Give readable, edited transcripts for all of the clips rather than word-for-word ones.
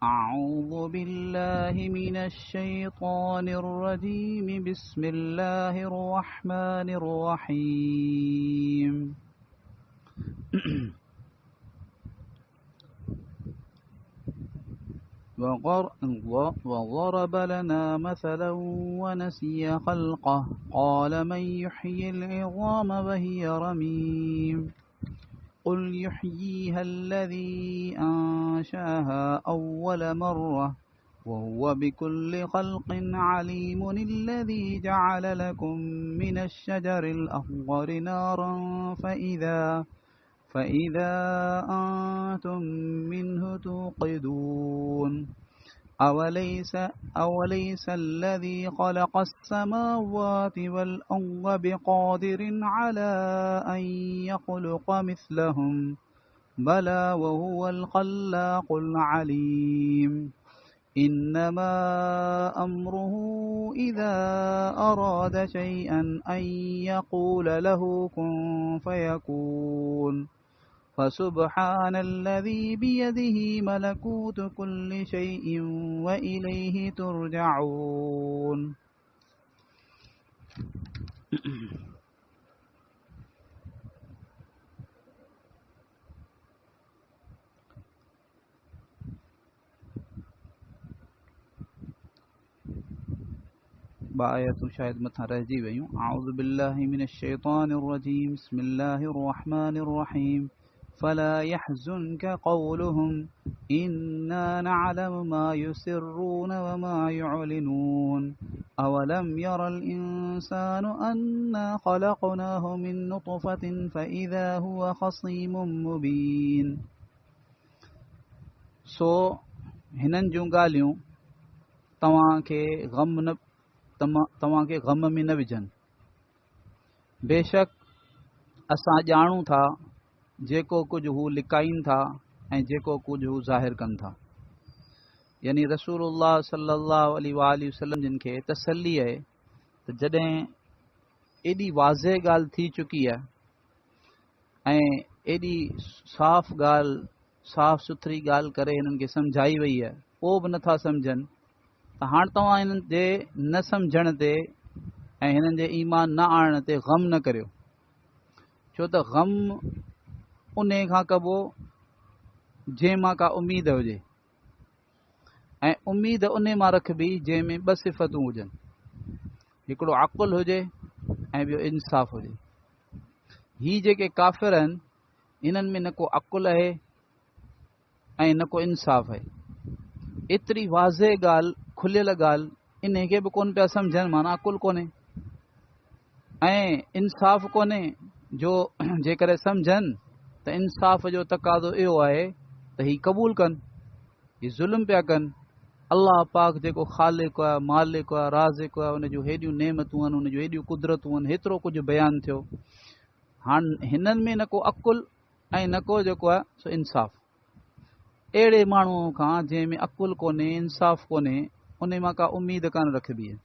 أعوذ بالله من الشيطان الرجيم بسم الله الرحمن الرحيم وضرب لنا مثلا ونسي خلقه قال من يحيي العظام وهي رميم قل يحييها الذي أنشأها أول مرة وهو بكل خلق عليم الذي جعل لكم من الشجر الأخضر نارا فإذا أنتم منه توقدون أوليس الذي خلق السماوات والأرض بقادر على أن يخلق مثلهم بلى وهو الخلاق العليم إنما أمره إذا أراد شيئا أن يقول له كن فيكون فسبحان الذي بيده ملكوت كل شيء وإليه ترجعون. बायतूं शायद मथा रहिजी वयूं. अऊज़ु बिल्लाहि मिनश शैतानिर रजीम. बिस्मिल्लाहिर रहमानिर रहीम. فلا يحزنك قولهم إنا نعلم ما يسرون وما يعلنون أولم ير الإنسان أنا خلقناه من نطفة فإذا هو خصيم مبين. सो हिननि जूं ॻाल्हियूं तव्हांखे ग़म में न विझनि. बेशक असां ॼाणूं था जेको कुझु हू लिकाइनि था ऐं जेको कुझु हू ज़ाहिर कनि था. यानी रसूलुल्लाह सल्लल्लाहु अलैहि वसल्लम जिन खे तसल्ली आहे त जॾहिं एॾी वाज़े ॻाल्हि थी चुकी आहे ऐं एॾी साफ़ सुथरी ॻाल्हि करे हिननि खे सम्झाई वई आहे पोइ बि नथा सम्झनि त हाणे तव्हां हिननि जे न सम्झण ते ऐं हिननि जे ईमान न आणण ते ग़म न करियो. छो त ग़म उन खां कबो जंहिं मां का उमेद हुजे ऐं उमेद उन मां रखबी जंहिंमें ॿ सिफ़तूं हुजनि. हिकिड़ो अक़ुल हुजे ऐं ॿियो इंसाफ़ हुजे. ही जेके काफ़िर आहिनि इन्हनि में न को अक़ुल आहे ऐं न को इंसाफ़ आहे. एतिरी वाज़े ॻाल्हि खुलियल ॻाल्हि इन खे बि कोन पिया सम्झनि. माना अक़ुल कोन्हे ऐं इंसाफ़ कोन्हे. जो जेकॾहिं सम्झनि त इंसाफ़ जो तक़ाज़ो इहो आहे त ही क़बूल कनि. ही ज़ुल्म पिया कनि. अल्लाह पाक जेको ख़ालिक़ आहे, मालिक आहे, राज़िक़ आहे, उन जूं हेॾियूं नेमतूं आहिनि, उन जूं हेॾियूं कुदरतूं आहिनि, हेतिरो कुझु बयानु थियो. हाणे हिननि में न को अक़ुल ऐं न को जेको आहे सो इंसाफ़. अहिड़े माण्हूअ खां जंहिंमें अक़ुल कोन्हे, इंसाफ़ कोन्हे, उन मां का उमेद कान रखबी आहे.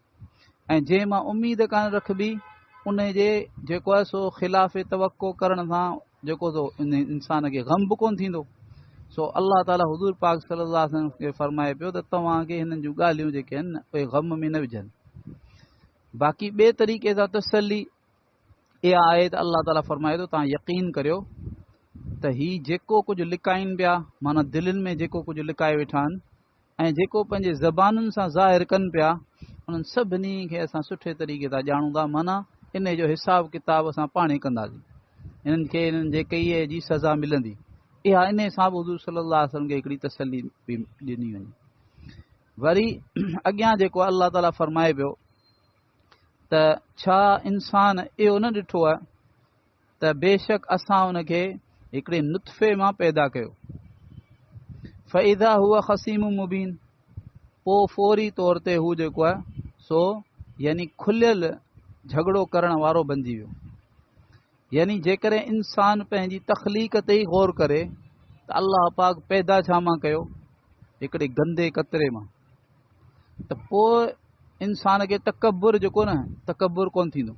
ऐं जंहिं मां उमेद कान रखबी उन जे जेको आहे सो ख़िलाफ़ तवक़ो करण सां जेको सो इंसान खे ग़म बि कोन थींदो. सो अल्लाह ताला हुज़ूर पाक सल्लल्लाहु अलैहि वसल्लम खे फरमाए पियो त तव्हांखे हिननि जूं ॻाल्हियूं जेके आहिनि उहे ग़म में न विझनि. बाक़ी ॿिए तरीक़े सां तसली इहा आहे त अल्लाह ताला फरमाए थो तव्हां यकीन करियो त ही जेको कुझु लिकाइनि पिया, माना दिलनि में जेको कुझु लिकाए वेठा आहिनि ऐं जेको पंहिंजे ज़बानुनि सां ज़ाहिर कनि पिया, उन्हनि सभिनी खे असां सुठे तरीक़े सां ॼाणूं था. माना इन जो हिसाब किताब असां पाण ई कंदासीं. हिननि खे हिननि जे कईअ जी सज़ा मिलंदी. इहा इन सां हुज़ूर सल्लल्लाहु अलैहि वसल्लम खे हिकिड़ी तसली ॾिनी वञे. वरी अॻियां जेको आहे अल्लाह ताला फरमाए पियो त छा इंसान इहो न ॾिठो आहे त बेशक असां उनखे हिकिड़े नुत्फ़े मां पैदा कयो. फ़इज़ा हुआ ख़सीम मुबीन. पोइ फौरी तौर ते हू जेको आहे सो यानी खुलियल झगड़ो करण वारो बणिजी वियो. यानी जेकॾहिं इंसान पंहिंजी तख़लीक़ ते ई गौर करे त अल्लाह पाक पैदा छा मां कयो, हिकिड़े गंदे कतरे मां, त पोइ इंसान खे तकबुर जेको न तकबुर कोन थींदो.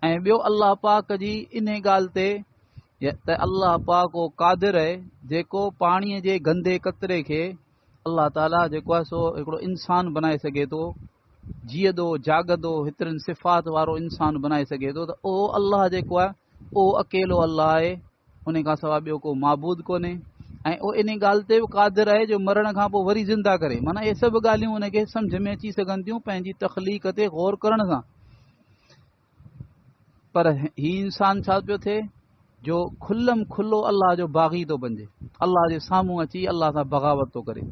ऐं ॿियो अल्लाह पाक जी इन ॻाल्हि ते त अल्लाह पाक उहो क़ादिर आहे जेको पाणीअ जे गंदे कतरे खे अल्लाह ताला जेको आहे सो हिकिड़ो इंसान बनाए सघे थो, जीअंदो जाॻंदो हेतिरनि सिफ़ात वारो इंसान बनाए सघे थो, त उहो अल्लाह जेको आहे उहो अकेलो अल्लाह आहे, उन खां सवाइ ॿियो को माबूद कोन्हे। ऐं उहो इन ॻाल्हि ते बि क़ादिर आहे जो मरण खां पोइ वरी ज़िंदा करे। माना इहे सभु ॻाल्हियूं उनखे सम्झ में अची सघनि थियूं पंहिंजी तख़लीक़ ते गौर करण सां। पर ही इंसान छा पियो थिए जो खुल्लम खुल्लो अल्लाह जो बाग़ी थो बणिजे, अल्लाह जे साम्हूं अची अल्लाह सां बग़ावत थो करे।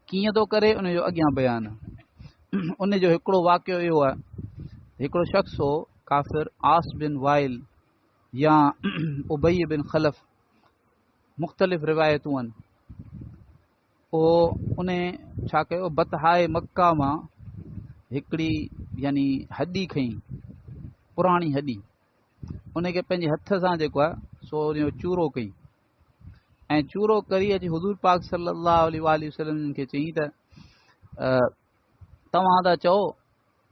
कीअं थो करे उनजो अॻियां बयान। उन जो हिकिड़ो वाक़ियो इहो आहे, हिकिड़ो शख़्स हो काफ़िर आस बिन वाइल या उबई बिन खलफ, मुख़्तलिफ़ रिवायतूं आहिनि। पोइ उन छा कयो, बतहाए मक्का मां हिकिड़ी यानी हॾी खईं, पुराणी हॾी, उनखे पंहिंजे हथ सां जेको आहे सो उनजो चूरो कई ऐं चूरो करी अची हुज़ूर पाक सल्लल्लाहु अलैहि वसल्लम खे चई त तव्हां था चओ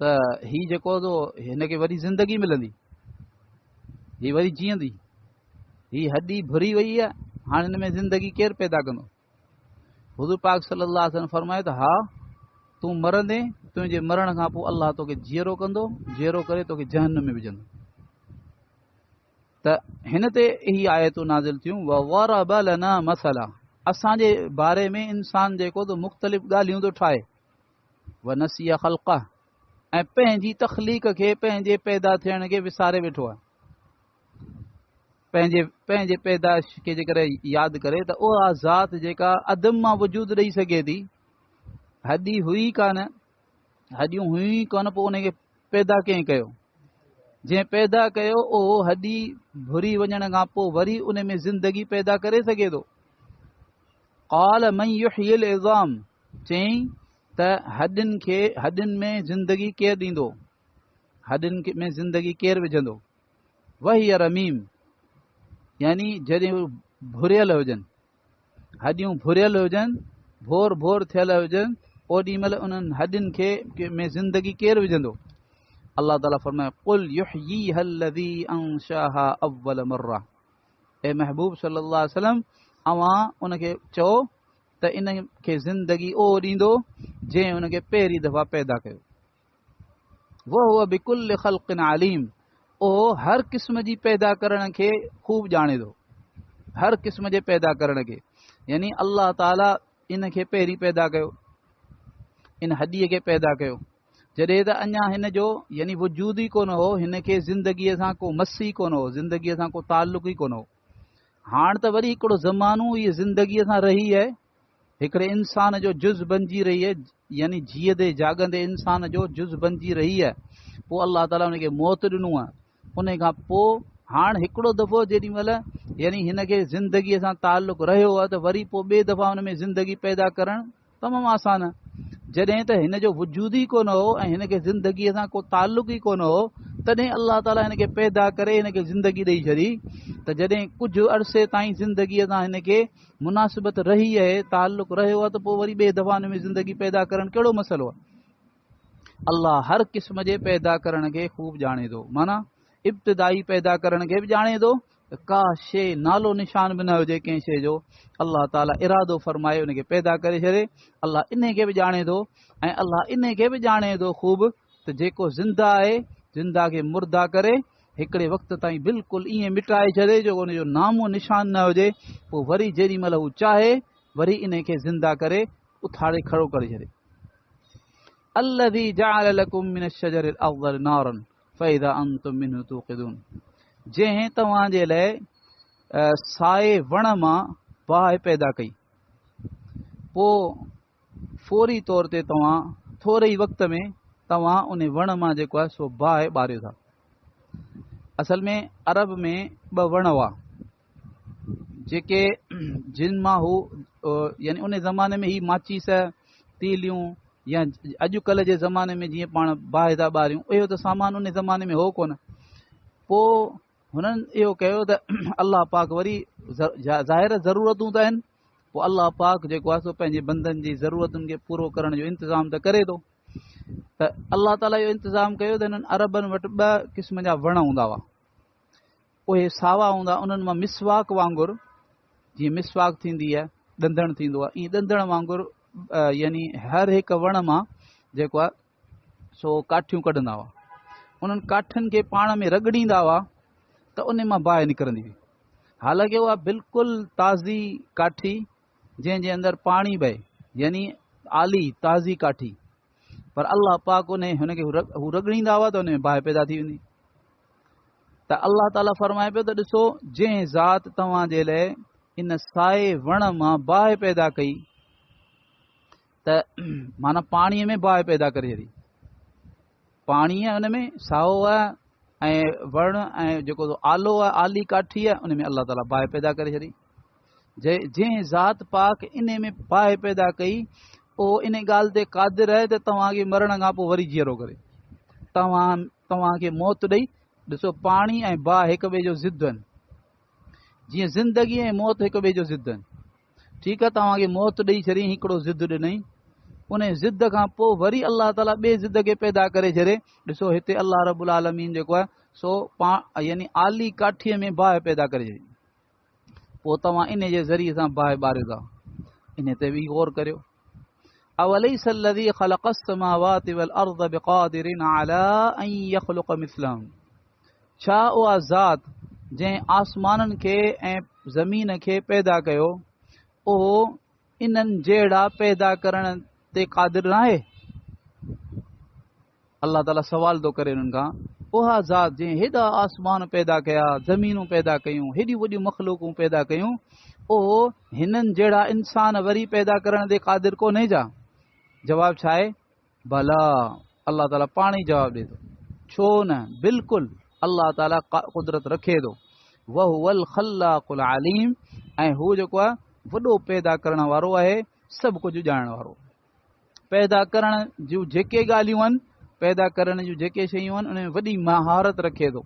त हीउ जेको थो हिनखे वरी ज़िंदगी मिलंदी, हीअ वरी जीअंदी, हीअ हॾी भुरी वई आहे, हाणे हिन में ज़िंदगी केरु पैदा कंदो? हुज़ूर पाक सल्लल्लाहु अलैहि वसल्लम फरमायो त हा, तूं मरंदे तुंहिंजे मरण खां पोइ अल्लाह तोखे जीअरो कंदो, जीअरो करे तोखे जहन्नम में विझंदो। त हिन ते इही आयतूं नाज़िल थियूं, वज़रब लना मसला, असांजे बारे में इंसान जेको तो मुख़्तलिफ़ ॻाल्हियूं थो ठाहे, व नसिया ख़ल्क़ह, ऐं पंहिंजी तख़लीक़ खे, पंहिंजे पैदा थियण खे विसारे वेठो आहे। पंहिंजे पैदाइश खे जेकॾहिं यादि करे त उहा ज़ात जेका अदम मां वजूद ॾेई सघे थी, हॾी हुई कान, हॾियूं हुई कोन, पोइ उनखे पैदा कंहिं कयो? जंहिं पैदा कयो उहो हॾी भुरी वञण खां पोइ वरी उन में ज़िंदगी पैदा करे सघे थो। क़ाल मन युहयिल इज़ाम, चई त हॾियुनि में ज़िंदगी केरु ॾींदो, हॾियुनि में ज़िंदगी केरु विझंदो? वही रमीम, यानी जॾहिं भुरियल हुजनि, हॾियूं भुरियल हुजनि, भोर भोर थियल हुजनि, ओॾी महिल उन्हनि हॾियुनि खे में ज़िंदगी केरु विझंदो? अल्लाह ताला फरमाए, कुल युहयीहा अल्लज़ी अंशाहा अव्वल मर्रा, ए महबूब सल्लल्लाहु अलैहि वसल्लम, अवां उनखे चओ त इन खे ज़िंदगी उहो ॾींदो जंहिं उनखे पहिरीं दफ़ा पैदा कयो। वहुव बिकुल्लि ख़ल्क़िन अलीम, उहो हर क़िस्म जी पैदा करण खे ख़ूब ॼाणे थो, हर क़िस्म जे पैदा करण खे। यानी अल्लाह ताला इन खे पहिरीं पैदा कयो, इन हॾीअ खे पैदा कयो, जॾहिं त अञा हिन जो यानी वजूद ई कोन हो, हिन खे ज़िंदगीअ सां को मस ई कोन हो, ज़िंदगीअ सां को ताल्लुक़ ई कोन हो। हाणे त वरी हिकिड़ो ज़मानो इहा ज़िंदगीअ सां रही आहे, हिकिड़े इंसान जो जुज़ बणिजी रही आहे, यानी जीअंदे जाॻंदे इंसान जो जुज़ बणिजी रही आहे। पोइ अल्लाह ताला हुनखे मौत ॾिनो आहे, उन खां पोइ हाणे हिकिड़ो दफ़ो जेॾी महिल यानी हिन खे ज़िंदगीअ सां ताल्लुक़ रहियो आहे, त वरी पोइ ॿिए दफ़ा हुन में ज़िंदगी पैदा करणु तमामु आसान आहे। जॾहिं त हिन जो वजूद ई कोन हो ऐं हिन खे ज़िंदगीअ सां को ताल्लुक़ ई कोन हो, तॾहिं अल्लाह ताला हिन खे पैदा करे हिन खे ज़िंदगी ॾेई छॾी। त जॾहिं कुझु अरसे ताईं ज़िंदगीअ सां हिन खे मुनासिबत रही आहे, ताल्लुक़ रहियो आहे, त पोइ वरी ॿिए दफ़ा हुन में ज़िंदगी पैदा करणु कहिड़ो मसइलो आहे? अल्लाह हर क़िस्म जे पैदा करण खे ख़ूब ॼाणे थो, माना इब्तिदाई पैदा करण खे बि ॼाणे थो, का शइ नालो निशान बि न हुजे कंहिं शइ जो, अल्लाह ताला इरादो फरमाए उनखे पैदा करे छॾे। अल्लाह इन खे बि ॼाणे थो, ऐं अल्लाह इन खे बि ॼाणे थो ख़ूब त जेको ज़िंदा आहे, ज़िंदा खे मुर्दा करे हिकिड़े वक़्त ताईं बिल्कुलु ईअं मिटाए छॾे जो उनजो नामो निशान न हुजे, पोइ वरी जेॾी महिल हू चाहे वरी इन खे ज़िंदा करे उथारे खड़ो करे छॾे। अल्लज़ी जअल लकुम मिन अश-शजरिल अख़्ज़र नारन फ़इज़ा अंतुम मिन्हु तूक़िदून, जंहिं तव्हांजे लाइ साए वण मां बाहि पैदा कई, पोइ फौरी तौर ते तव्हां थोरे ई वक़्त में तव्हां उन वण मां जेको आहे सो बाहि ॿारियो था। असल में अरब में ॿ वण हुआ जेके जिन मां हू यानी उन ज़माने में ही माचीस, तीलियूं, या अॼुकल्ह जे ज़माने में जीअं पाण बाहि था ॿारियूं, इहो त सामान उन ज़माने में हो कोन। पोइ हुननि इहो कयो त अल्लाह पाक वरी ज़ाहिर ज़रूरतूं त आहिनि, पोइ अल्लाह पाक जेको आहे सो पंहिंजे बंदनि जी ज़रूरतुनि खे पूरो करण जो इंतज़ाम त करे थो। त अल्लाह ताला इहो इंतज़ाम कयो त हिननि अरबनि वटि ॿ क़िस्म जा वण हूंदा हुआ, उहे सावा हूंदा, उन्हनि मां मिसवाक वांगुरु, जीअं मिसवाक थींदी आहे ॾंदण थींदो आहे, ईअं ॾंदण वांगुरु यानी हर हिकु वण मां जेको आहे सो काठियूं कढंदा हुआ। उन्हनि काठियुनि खे पाण में रगड़ींदा हुआ त उन मां बाहि निकिरंदी हुई। हालांकि उहा बिल्कुलु ताज़ी काठी जंहिंजे अंदरि पाणी बहे, यानी आली ताज़ी काठी, पर अल्लाह पाक हुनखे हू रगड़ींदा हुआ त उन में बाहि पैदा थी वेंदी। त अल्लाह ताला फरमाए पियो त ॾिसो, जंहिं ज़ात तव्हांजे लाइ इन साए वण मां बाहि पैदा कई, त माना पाणीअ में बाहि पैदा करे छॾी। पाणीअ हुन में साओ आहे ऐं वण ऐं जेको आलो आहे, आली काठी आहे, उन में अल्लाह ताला बाहि पैदा करे छॾी। जंहिं ज़ात पाक इन में बाहि पैदा कई, उहो इन ॻाल्हि ते क़ादिर आहे त तव्हांखे मरण खां पोइ वरी जीअरो करे, तव्हांखे मौत ॾेई। ॾिसो, पाणी ऐं बाहि हिक ॿिए जो ज़िद आहिनि, जीअं ज़िंदगी ऐं मौत हिक ॿिए जो ज़िद आहिनि। ठीकु आहे, तव्हांखे मौत ॾेई छॾी, हिकिड़ो ज़िद ॾिनई, उन ज़िद खां पोइ वरी अल्लाह ताला ॿिए ज़िद खे पैदा करे छॾे। ॾिसो, हिते अल्लाह रब्बुल आलमीन जेको आहे सो यानी आली काठीअ में बाहि पैदा करे छॾी, पोइ तव्हां इन जे ज़रिए सां बाहि ॿारियो था। इन ते बि गौर करियो। अवलैस الذي خلق السماوات والارض بقادر على ان يخلق مثلهم। छा उहा ज़ात जंहिं आसमाननि खे ऐं ज़मीन खे पैदा कयो, उहो इन्हनि जहिड़ा पैदा करण ते क़ादिर न आहे? अल्लाह ताला सवाल थो करे उन्हनि खां, उहा ज़ात जंहिं हेॾा आसमान पैदा कया, ज़मीनूं पैदा कयूं, हेॾियूं वॾियूं मख़लूक़ूं पैदा कयूं, उहो हिननि जहिड़ा इंसान वरी पैदा करण ते क़ादिर कोन्हे छा? जवाब छा आहे? भला, अल्लाह ताला पाण ई जवाबु ॾिए थो, छो न, बिल्कुलु अल्लाह ताला कुदरत रखे थो। वहुवल ख़ल्लाकुल अलीम, ऐं हू जेको आहे वॾो पैदा करण वारो आहे, सभु कुझु ॼाणण वारो। पैदा करण जूं जेके ॻाल्हियूं आहिनि, पैदा करण जूं जेके शयूं आहिनि, उन में वॾी महारत रखे थो,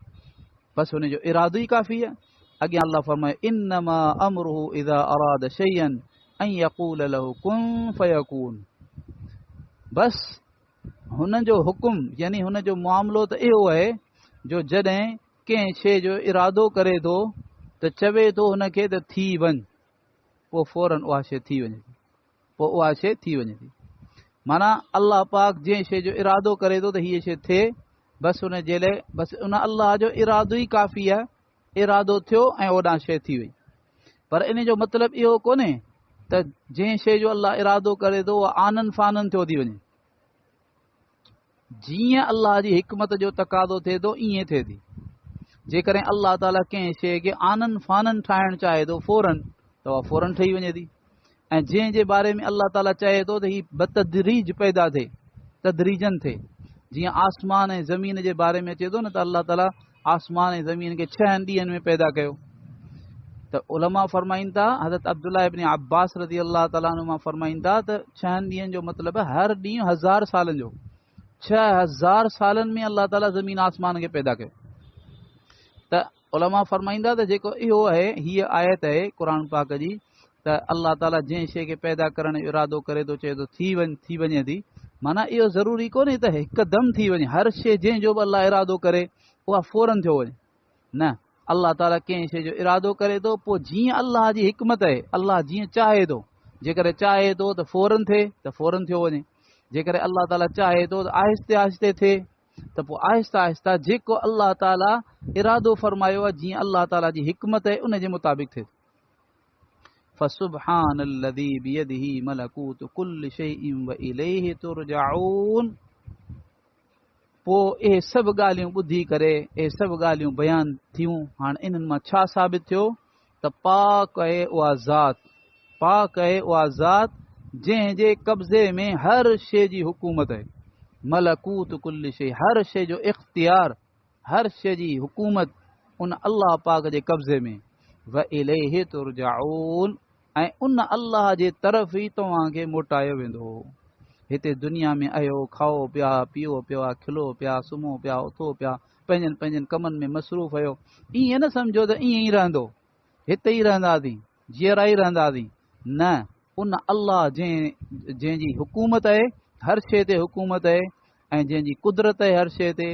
बसि हुनजो इरादो ई काफ़ी आहे। अॻियां अल्लाह फरमाए, इन्नमा अमरुहु इज़ा अराद शैअन अन यक़ूल लहु कुन फयकून। बसि हुन जो हुकुम, यानी हुन जो मामिलो त इहो आहे, जो जॾहिं कंहिं शइ जो इरादो करे थो त चवे थो हुनखे त थी वञ, पोइ फौरन उहा शइ थी वञे थी, पोइ उहा शइ थी वञे थी। माना अल्लाह पाक जंहिं शइ जो इरादो करे थो त हीअ शइ थिए, बसि हुन जे लाइ बसि उन अल्लाह जो इरादो ई काफ़ी आहे। इरादो थियो ऐं ओॾां शइ थी वई। पर इन जो मतिलबु इहो कोन्हे त जंहिं शइ जो अल्लाह इरादो करे थो उहा आनन फानन थियो थी वञे। जीअं अल्लाह जी हिकमत जो तक़ाज़ो थिए थो, ईअं थिए थी। जेकॾहिं अल्लाह ताला कंहिं शइ खे आनन फानन ठाहिणु चाहे थो फौरन, त उहा फौरन ठही वञे थी। ऐं जंहिं जे बारे में अल्लाह ताला चए थो त हीअ बतदरीज पैदा थिए, तदरीजन थिए, जीअं आसमान ऐं ज़मीन जे बारे में अचे थो न, त अल्लाह ताला आसमान ऐं ज़मीन खे 6 ॾींहंनि में पैदा कयो। त उलमा फरमाइनि था, हज़रत अब्दुल्लाह इब्न अब्बास रज़ी अल्लाह ताला अन्हुमा फरमाइनि था त 6 ॾींहंनि जो मतिलबु आहे हर ॾींहुं 1000 सालनि जो। 6000 सालनि में अल्लाह ताला ज़मीन आसमान खे पैदा कयो। त उलमा फरमाईंदा त जेको इहो आहे, हीअ आयत आहे क़ुर पाक जी, त अल्लाह ताला जंहिं शइ खे पैदा करण जो इरादो करे थो, चए थो थी वञे थी। माना इहो ज़रूरी कोन्हे त हिकदमि थी वञे, हर शइ जंहिंजो बि अल्लाह इरादो करे उहा फौरन थियो वञे, न। अल्लाह ताला कंहिं शइ जो इरादो करे थो, पोइ जीअं अल्लाह जी हिकमत आहे, अल्लाह जीअं चाहे थो, जेकॾहिं चाहे थो त फौरन थिए त फौरन थियो वञे। जेकॾहिं अल्लाह ताला चाहे थो त आहिस्ते आहिस्ते थिए, त पोइ आहिस्ता आहिस्ता जेको अल्लाह ताला इरादो फरमायो आहे, जीअं अल्लाह ताला जी हिकमत आहे, उन जे मुताबिक़ थिए। फसुब्हानल्लज़ी बियदिही मलकूतु कुल्लि शैइन व इलैहि तुरजऊन। पोइ इहे सभु ॻाल्हियूं ॿुधी करे, इहे सभु ॻाल्हियूं बयान थियूं। हाणे इन्हनि मां छा साबित थियो त पाक आहे उहा ज़ात, पाक आहे उहा ज़ात जंहिं जे कब्ज़े में हर शइ जी हुकूमत आहे। मलकूत कुल्ल शइ, हर शइ जो इख्तियार, हर शइ जी हुकूमत उन अल्लाह पाक जे कब्ज़े में। व इलैहि तुरजऊन, ऐं उन अल्लाह जे तरफ़ ई तव्हांखे मोटायो वेंदो। हिते दुनिया में आयो, खाओ पिया, पीओ पिया, खिलो पिया, सुम्हो पिया, उथो पिया, पंहिंजनि पंहिंजनि कमनि में मसरूफ़ आहियो। ईअं न सम्झो त ईअं ई रहंदो, हिते ई रहंदासीं, जीअरा ई रहंदासीं, न। उन अल्लाह जंहिंजी हुकूमत आहे, हर शइ ते हुकूमत आहे, ऐं जंहिंजी कुदरत आहे हर शइ ते,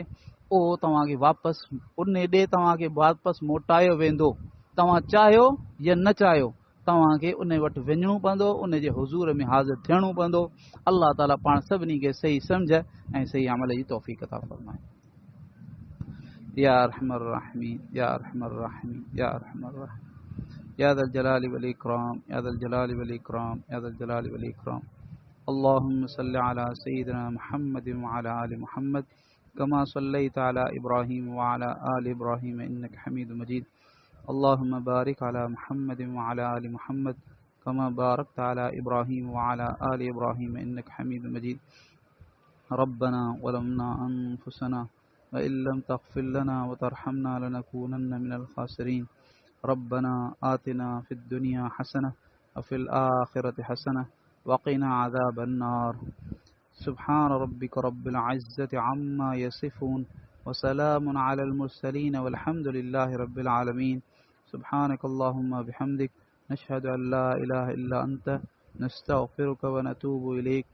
उहो तव्हांखे वापसि उन ॾे तव्हांखे वापसि मोटायो वेंदो। तव्हां चाहियो या न चाहियो, तव्हांखे उन वटि वञिणो पवंदो, उन जे हुज़ूर में हाज़िर थियणो पवंदो। अल्लाह ताला पाण सभिनी खे सही सम्झ ऐं सही अमल जी तौफ़ीक़ अता फ़रमाए। या अरहमर राहिमीन, या अरहमर राहिमीन, या अरहमर राहिमीन, या ज़ल जलाली वल इकराम, या ज़ल जलाली वल इकराम, या ज़ल जलाली वल इकराम। अल्लाहुम्मा सल्लि अला सय्यिदिना मुहम्मद व अला आलि मुहम्मद कमा सल्लैता अला इब्राहीम व अला आलि इब्राहीम इन्नका हमीदुम मजीद। अल्लाहुम्मा बारिक अला मुहम्मद व अला आलि मुहम्मद कमा बारकता अला इब्राहीम व अला आलि इब्राहीम इन्नका हमीदुम मजीद। रब्बना ज़लमना अनफुसना व इन लम तग़फिर लना व तरहमना लनकूनन्न मिनल ख़ासिरीन। रब्बना आतिना फ़िद दुनिया हसनह व फ़िल आखिरति हसनह व क़िना अज़ाबन नार। सुब्हान रब्बिक रब्बिल इज़्ज़ति अम्मा यसिफ़ून व सलामुन अलल मुरसलीन वल्हम्दुलिल्लाहि रब्बिल आलमीन। सुब्हानकल्लाहुम्मा बिहम्दिक नशहदु अन ला इलाहा इल्ला अंत नस्तग़फिरुका व नतूबु इलैक,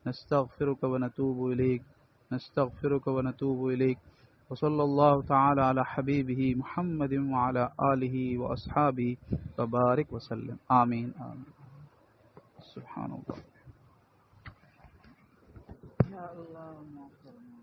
नस्तग़फिरुका व नतूबु इलैक, नस्तग़फिरुका व नतूबु इलैक। व सल्लल्लाहु तआला अला हबीबिही मुहम्मदिन व अला आलिहि व अस्हाबिहि व बारिक व सल्लम। आमीन आमीन। सुब्हानल्लाह। या अल्लाह।